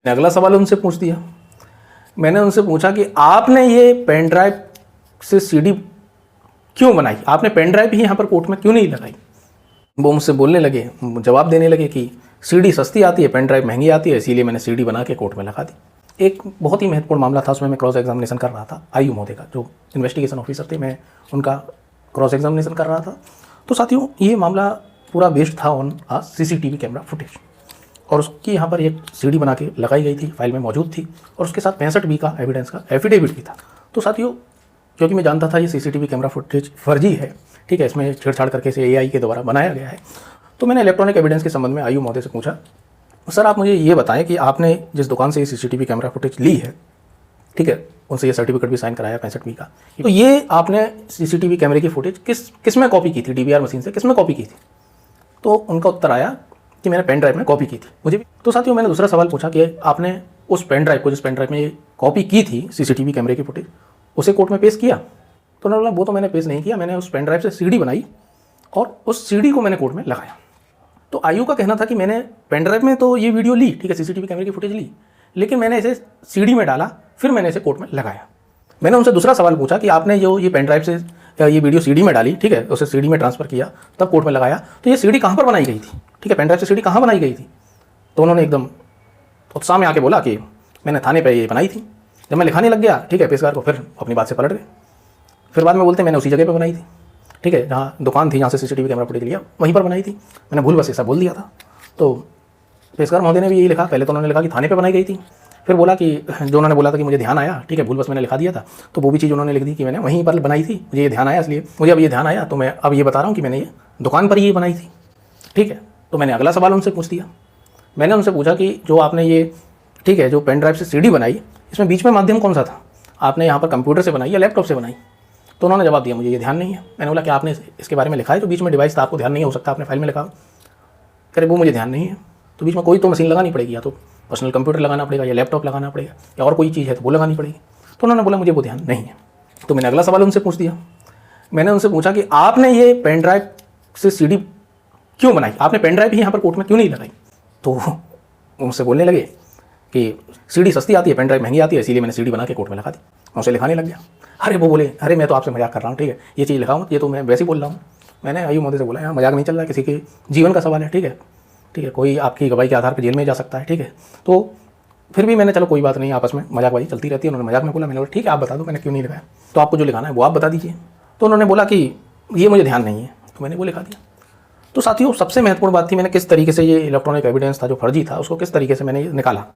अगला सवाल उनसे पूछ दिया। मैंने उनसे पूछा कि आपने ये पेन ड्राइव से सीडी क्यों बनाई, आपने पेन ड्राइव ही यहाँ पर कोर्ट में क्यों नहीं लगाई। वो मुझसे बोलने लगे, जवाब देने लगे कि सीडी सस्ती आती है, पेन ड्राइव महंगी आती है, इसीलिए मैंने सीडी बना के कोर्ट में लगा दी। एक बहुत ही महत्वपूर्ण मामला था, उसमें मैं क्रॉस एग्जामिनेशन कर रहा था आयु महोदय का, जो इन्वेस्टिगेशन ऑफिसर थे, मैं उनका क्रॉस एग्जामिनेशन कर रहा था। तो साथियों, ये मामला पूरा बेस्ड था ऑन CCTV कैमरा फुटेज, और उसकी यहाँ पर एक सीडी बना के लगाई गई थी, फाइल में मौजूद थी, और उसके साथ 65 B का एविडेंस का एफिडेविट भी था। तो साथियों, क्योंकि मैं जानता था ये CCTV कैमरा फुटेज फर्जी है, ठीक है, इसमें छेड़छाड़ करके इसे AI के द्वारा बनाया गया है, तो मैंने इलेक्ट्रॉनिक एविडेंस के संबंध में आयु महोदय से पूछा, सर आप मुझे ये बताएं कि आपने जिस दुकान से ये CCTV कैमरा फुटेज ली है, ठीक है, उनसे ये सर्टिफिकेट भी साइन कराया 65 B का, तो ये आपने CCTV कैमरे की फुटेज किस में कॉपी की थी, DVR मशीन से किस में कॉपी की थी। तो उनका उत्तर आया कि मैंने पेन ड्राइव में कॉपी की थी मुझे भी। तो साथियों, मैंने दूसरा सवाल पूछा कि आपने उस पेन ड्राइव को, जिस पेन ड्राइव में ये कॉपी की थी CCTV कैमरे की फुटेज, उसे कोर्ट में पेश किया। तो उन्होंने बोला वो तो मैंने पेश नहीं किया, मैंने उस पेन ड्राइव से सीडी बनाई और उस सीडी को मैंने कोर्ट में लगाया। तो आयु का कहना था कि मैंने पेन ड्राइव में तो ये वीडियो ली, ठीक है, CCTV कैमरे की फुटेज ली, लेकिन मैंने इसे सीडी में डाला, फिर मैंने इसे कोर्ट में लगाया। मैंने उनसे दूसरा सवाल पूछा कि आपने जो ये पेन ड्राइव से ये वीडियो सीडी में डाली, ठीक है, उसे सीडी में ट्रांसफर किया, तब कोर्ट में लगाया, तो ये सीडी कहाँ पर बनाई गई थी, ठीक है, पेन ड्राइव से सीडी कहाँ बनाई गई थी। तो उन्होंने एकदम उत्साह में आके बोला कि मैंने थाने पर ये बनाई थी। जब मैं लिखाने लग गया, ठीक है, पेशकार को, फिर अपनी बात से पलट गए। फिर बाद में बोलते मैंने उसी जगह पर बनाई थी, ठीक है, जहाँ दुकान थी, जहाँ से CCTV कैमरा फुटेज लिया, वहीं पर बनाई थी, मैंने भूल बस ऐसा बोल दिया था। तो पेशकार महोदय ने भी यही लिखा, पहले तो उन्होंने लिखा कि थाने पे बनाई गई थी, फिर बोला कि जो उन्होंने बोला था कि मुझे ध्यान आया, ठीक है, भूल बस मैंने लिखा दिया था, तो वो भी चीज़ उन्होंने लिख दी कि मैंने वहीं पर बनाई थी, मुझे ये ध्यान आया, इसलिए मुझे अब ये ध्यान आया, तो मैं अब ये बता रहा हूँ कि मैंने ये दुकान पर ही बनाई थी, ठीक है। तो मैंने अगला सवाल उनसे पूछ दिया। मैंने उनसे पूछा कि जो आपने ये, ठीक है, जो पेन ड्राइव से सीडी बनाई, इसमें बीच में माध्यम कौन सा था, आपने यहाँ पर कंप्यूटर से बनाई या लैपटॉप से बनाई। तो उन्होंने जवाब दिया मुझे ये ध्यान नहीं है। मैंने बोला कि आपने इसके बारे में लिखा है, तो बीच में डिवाइस था, आपको ध्यान नहीं हो सकता, आपने फाइल में लिखा। कह रहे वो मुझे ध्यान नहीं है, तो बीच में कोई तो मशीन लगानी पड़ेगी, या तो पर्सनल कंप्यूटर लगाना पड़ेगा, या लैपटॉप लगाना पड़ेगा, या और कोई चीज़ है तो वो लगानी पड़ेगी। तो उन्होंने बोला मुझे वो ध्यान नहीं है। तो मैंने अगला सवाल उनसे पूछ दिया। मैंने उनसे पूछा कि आपने ये पेन ड्राइव से सीडी क्यों बनाई, आपने पेन ड्राइव ही यहाँ पर कोर्ट में क्यों नहीं लगाई। तो उनसे बोलने लगे कि सीडी सस्ती आती है, पेन ड्राइव महंगी आती है, इसीलिए मैंने सीडी बना के कोर्ट में लगा दी। मैं उसे लिखाने लग गया। अरे वो बोले, अरे मैं तो आपसे मजाक कर रहा हूँ, ठीक है, ये चीज़ लिखाऊँ, ये तो मैं वैसे ही बोल रहा हूँ। मैंने आयु महोदय से बोला यहाँ मजाक नहीं चल रहा है, किसी के जीवन का सवाल है, ठीक है, ठीक है, कोई आपकी गवाही के आधार पर जेल में जा सकता है, ठीक है। तो फिर भी मैंने, चलो कोई बात नहीं, आपस में मजाकबाजी चलती रहती है। उन्होंने मजाक में बोला, मैंने बोला ठीक है आप बता दो मैंने क्यों नहीं लिखाया, तो आपको जो लिखाना है वो आप बता दीजिए। तो उन्होंने बोला कि ये मुझे ध्यान नहीं है, तो मैंने वो लिखा दिया। तो साथियों, सबसे महत्वपूर्ण बात थी मैंने किस तरीके से ये इलेक्ट्रॉनिक एविडेंस था जो फर्जी था, उसको किस तरीके से मैंने निकाला।